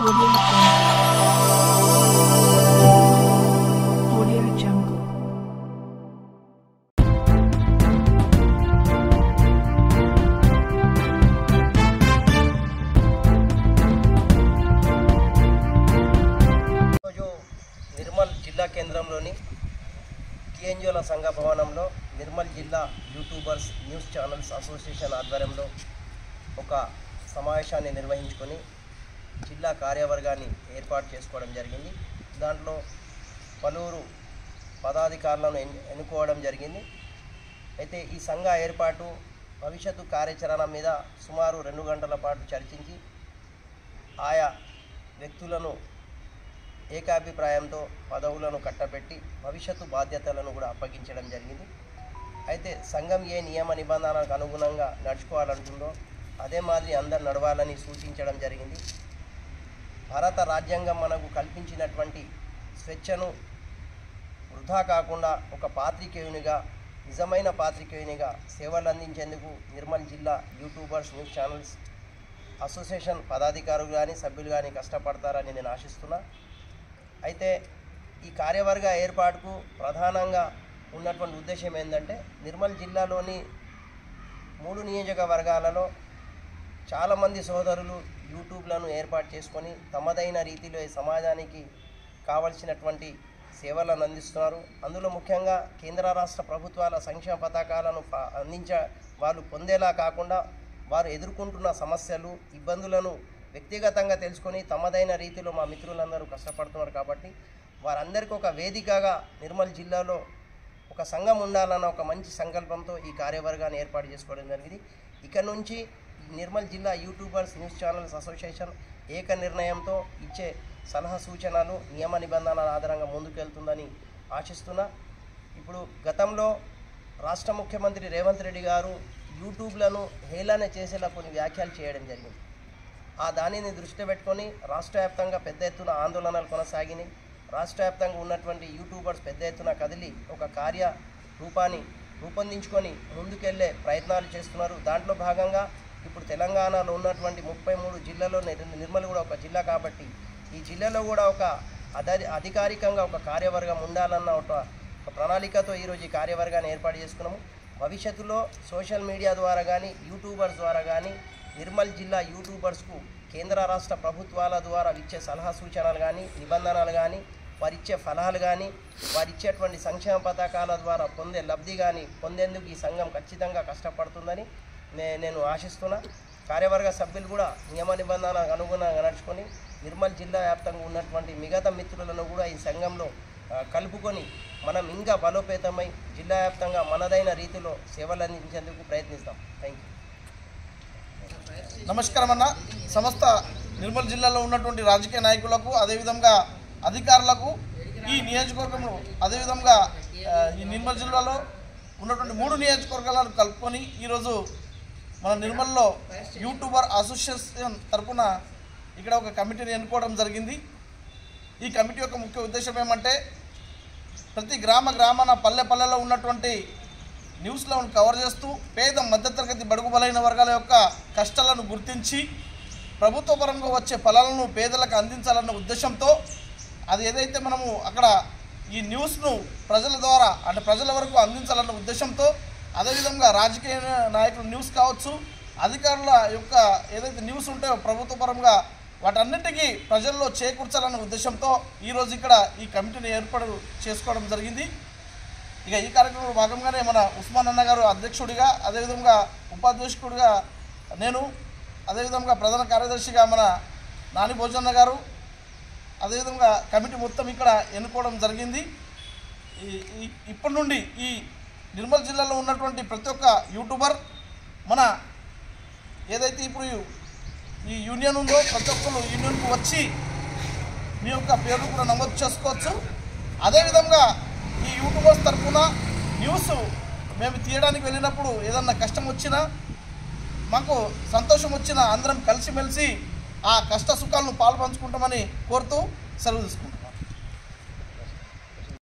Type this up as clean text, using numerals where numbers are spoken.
Audio Jungle. Nirmal జిల్లా కేంద్రంలోని కేఎన్జిఓల సంఘ భవనంలో నిర్మల్ జిల్లా యూట్యూబర్స్ న్యూస్ ఛానల్స్ అసోసియేషన్ ఆధ్వర్యంలో ఒక సమావేశాన్ని నిర్వహించుకొని జిల్లా కార్యవర్గాన్ని ఏర్పాటు చేసుకోవడం జరిగింది. దాంట్లో పలువురు పదాధికారులను ఎన్నుకోవడం జరిగింది. అయితే ఈ సంఘ ఏర్పాటు భవిష్యత్తు కార్యాచరణ మీద సుమారు 2 గంటల పాటు చర్చించి ఆయా వ్యక్తులను ఏకాభిప్రాయంతో పదవులను కట్టబెట్టి భవిష్యత్తు బాధ్యతలను కూడా అప్పగించడం జరిగింది. అయితే సంఘం ఏ నియమ నిబంధనలకు అనుగుణంగా నడుచుకోవాలంటుందో అదే మాదిరి అందరు నడవాలని సూచించడం జరిగింది. భారత రాజ్యాంగం మనకు కల్పించినటువంటి స్వేచ్ఛను వృధా కాకుండా ఒక పాత్రికేయునిగా, నిజమైన పాత్రికేయునిగా సేవలు అందించేందుకు నిర్మల్ జిల్లా యూట్యూబర్స్ న్యూస్ ఛానల్స్ అసోసియేషన్ పదాధికారులు కానీ సభ్యులు కానీ కష్టపడతారని నేను ఆశిస్తున్నా. అయితే ఈ కార్యవర్గ ఏర్పాటుకు ప్రధానంగా ఉన్నటువంటి ఉద్దేశం ఏంటంటే నిర్మల్ జిల్లాలోని 3 నియోజకవర్గాలలో చాలామంది సోదరులు యూట్యూబ్లను ఏర్పాటు చేసుకొని తమదైన రీతిలో ఈ సమాజానికి కావలసినటువంటి సేవలను అందిస్తున్నారు. అందులో ముఖ్యంగా కేంద్ర రాష్ట్ర ప్రభుత్వాల సంక్షేమ పథకాలను వాళ్ళు పొందేలా కాకుండా వారు ఎదుర్కొంటున్న సమస్యలు, ఇబ్బందులను వ్యక్తిగతంగా తెలుసుకొని తమదైన రీతిలో మా మిత్రులందరూ కష్టపడుతున్నారు. కాబట్టి వారందరికీ ఒక వేదికగా నిర్మల్ జిల్లాలో ఒక సంఘం ఉండాలన్న ఒక మంచి సంకల్పంతో ఈ కార్యవర్గాన్ని ఏర్పాటు చేసుకోవడం జరిగింది. ఇక నుంచి నిర్మల్ జిల్లా యూట్యూబర్స్ న్యూస్ ఛానల్స్ అసోసియేషన్ ఏక నిర్ణయంతో ఇచ్చే సలహా సూచనలు, నియమ నిబంధనల ఆధారంగా ముందుకెళ్తుందని ఆశిస్తున్నా. ఇప్పుడు గతంలో రాష్ట్ర ముఖ్యమంత్రి రేవంత్ రెడ్డి గారు యూట్యూబ్లను హేళన చేసేలా కొన్ని వ్యాఖ్యలు చేయడం జరిగింది. ఆ దానిని దృష్టి పెట్టుకొని రాష్ట్ర వ్యాప్తంగా పెద్ద ఎత్తున ఆందోళనలు కొనసాగినాయి. రాష్ట్ర వ్యాప్తంగా ఉన్నటువంటి యూట్యూబర్స్ పెద్ద ఎత్తున కదిలి ఒక కార్యరూపాన్ని రూపొందించుకొని ముందుకెళ్లే ప్రయత్నాలు చేస్తున్నారు. దాంట్లో భాగంగా ఇప్పుడు తెలంగాణలో ఉన్నటువంటి 33 జిల్లాలో నిర్మల్ కూడా ఒక జిల్లా కాబట్టి ఈ జిల్లాలో కూడా ఒక అధికారికంగా ఒక కార్యవర్గం ఉండాలన్న ఒక ప్రణాళికతో ఈరోజు ఈ కార్యవర్గాన్ని ఏర్పాటు చేసుకున్నాము. భవిష్యత్తులో సోషల్ మీడియా ద్వారా కానీ యూట్యూబర్స్ ద్వారా కానీ నిర్మల్ జిల్లా యూట్యూబర్స్కు కేంద్ర రాష్ట్ర ప్రభుత్వాల ద్వారా ఇచ్చే సలహా సూచనలు కానీ, నిబంధనలు కానీ, వారిచ్చే ఫలాలు కానీ, వారిచ్చేటువంటి సంక్షేమ పథకాల ద్వారా పొందే లబ్ధి కానీ పొందేందుకు ఈ సంఘం ఖచ్చితంగా కష్టపడుతుందని నేను ఆశిస్తున్నా. కార్యవర్గ సభ్యులు కూడా నియమ నిబంధనలకు అనుగుణంగా నడుచుకొని నిర్మల్ జిల్లా వ్యాప్తంగా ఉన్నటువంటి మిగతా మిత్రులను కూడా ఈ సంఘంలో కలుపుకొని మనం ఇంకా బలోపేతమై జిల్లా వ్యాప్తంగా మనదైన రీతిలో సేవలు అందించేందుకు ప్రయత్నిస్తాం. Thank you. నమస్కారం అన్న. సమస్త నిర్మల్ జిల్లాలో ఉన్నటువంటి రాజకీయ నాయకులకు, అదేవిధంగా అధికారులకు, ఈ నియోజకవర్గంలో అదేవిధంగా ఈ నిర్మల్ జిల్లాలో ఉన్నటువంటి 3 నియోజకవర్గాలను కలుపుకొని ఈరోజు మన నిర్మల్లో యూట్యూబర్ అసోసియేషన్ తరఫున ఇక్కడ ఒక కమిటీని ఎన్నుకోవడం జరిగింది. ఈ కమిటీ యొక్క ముఖ్య ఉద్దేశం ఏమంటే ప్రతి గ్రామాన పల్లెలో ఉన్నటువంటి న్యూస్లను కవర్ చేస్తూ పేద మధ్యతరగతి బడుగు బలైన వర్గాల యొక్క కష్టాలను గుర్తించి ప్రభుత్వ పరంగా వచ్చే ఫలాలను పేదలకు అందించాలన్న ఉద్దేశంతో అది ఏదైతే మనము అక్కడ ఈ న్యూస్ను ప్రజల ద్వారా అంటే ప్రజల వరకు అందించాలన్న ఉద్దేశంతో, అదేవిధంగా రాజకీయ నాయకుల న్యూస్ కావచ్చు, అధికారుల యొక్క ఏదైతే న్యూస్ ఉంటాయో ప్రభుత్వ పరంగా వాటన్నిటికీ ప్రజల్లో చేకూర్చాలన్న ఉద్దేశంతో ఈరోజు ఇక్కడ ఈ కమిటీని ఏర్పాటు చేసుకోవడం జరిగింది. ఇక ఈ కార్యక్రమంలో భాగంగానే మన ఉస్మాన్ అన్న గారు అధ్యక్షుడిగా, అదేవిధంగా ఉపాధ్యక్షుడిగా నేను, అదేవిధంగా ప్రధాన కార్యదర్శిగా మన నాని భోజన్న గారు, అదేవిధంగా కమిటీ మొత్తం ఇక్కడ ఎన్నుకోవడం జరిగింది. ఇప్పటి నుండి ఈ నిర్మల్ జిల్లాలో ఉన్నటువంటి ప్రతి ఒక్క యూట్యూబర్ మన ఏదైతే ఇప్పుడు ఈ యూనియన్ ఉందో ప్రతి ఒక్కరు యూనియన్కు వచ్చి మీ యొక్క పేరు కూడా నమోదు చేసుకోవచ్చు. అదేవిధంగా ఈ యూట్యూబర్స్ తరఫున న్యూస్ మేము తీయడానికి వెళ్ళినప్పుడు ఏదన్నా కష్టం వచ్చినా, మాకు సంతోషం వచ్చినా అందరం కలిసిమెలిసి ఆ కష్ట సుఖాలను పాల్పంచుకుంటామని కోరుతూ సెలవు తీసుకుంటాం.